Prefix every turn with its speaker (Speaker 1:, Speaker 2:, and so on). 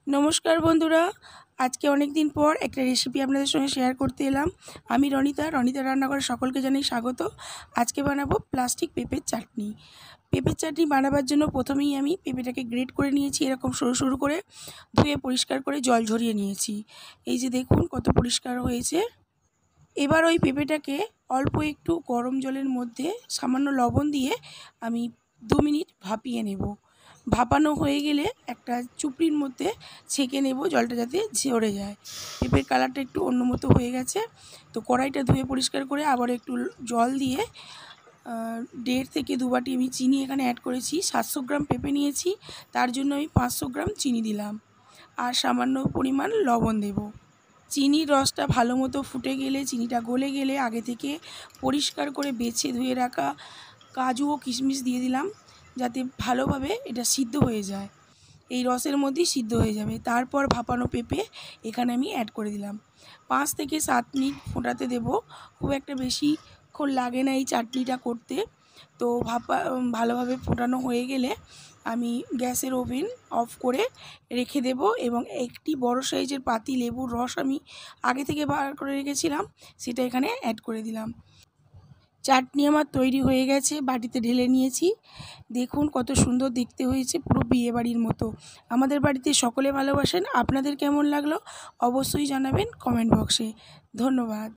Speaker 1: नमस्कार बंधुरा आज के अनेक दिन पर एक रेसिपि आपनादेर संगे शेयर करते एलाम। आमी रनिता रान्नाघरे सकलके जानाई स्वागत। आज के बानाबो प्लास्टिक पेঁপের चाटनी। पेঁপের चाटनी बानाबार जोन्नो प्रथमेई आमी पेঁপেटाके ग्रेट करे निয়েছি, एरकम सरू सरू करे धुए परिष्कार करे जल झरिয়ে निয়েছি। এই যে দেখুন কত পরিষ্কার হয়েছে। এবার ওই পেঁপেটাকে অল্প একটু গরম জলের মধ্যে সামান্য লবণ দিয়ে আমি 2 মিনিট ভাপিয়ে নেব। ভাপানো হয়ে গেলে একটা চুপড়ির মধ্যে ছেঁকে নেব জলটা যাতে ঝরে যায়। পেঁপের কালারটা একটু অন্য মতো হয়ে গেছে, তো কড়াইটা ধুয়ে পরিষ্কার করে আবার একটু জল দিয়ে 1.5 থেকে 2 বাটি আমি চিনি এখানে অ্যাড করেছি। 700 গ্রাম পেঁপে নিয়েছি, তার জন্য আমি 500 গ্রাম চিনি দিলাম আর সামান্য পরিমাণ লবণ দেব। চিনির রসটা ভালো মতো ফুটে গেলে, চিনিটা গলে গেলে আগে থেকে পরিষ্কার করে বেছে ধুয়ে রাখা কাজু ও কিশমিশ দিয়ে দিলাম, যাতে ভালোভাবে এটা সিদ্ধ হয়ে যায়। এই রসের মধ্যেই সিদ্ধ হয়ে যাবে। তারপর ভাপানো পেঁপে এখানে আমি অ্যাড করে দিলাম। 5 থেকে 7 মিনিট ফোটাতে দেব। খুব একটা বেশিক্ষণ লাগে না এই চাটনিটা করতে। তো ভালোভাবে ফোটানো হয়ে গেলে আমি গ্যাসের ওভেন অফ করে রেখে দেব এবং একটি বড় সাইজের পাতি লেবুর রস আমি আগে থেকে বার করে রেখেছিলাম, সেটা এখানে অ্যাড করে দিলাম। চাটনি আমার তৈরি হয়ে গেছে, বাটিতে ঢেলে নিয়েছি। দেখুন কত সুন্দর দেখতে হয়েছে, পুরো বিয়ে বাড়ির মতো। আমাদের বাড়িতে সকলে ভালোবাসেন। আপনাদের কেমন লাগলো অবশ্যই জানাবেন কমেন্ট বক্সে। ধন্যবাদ।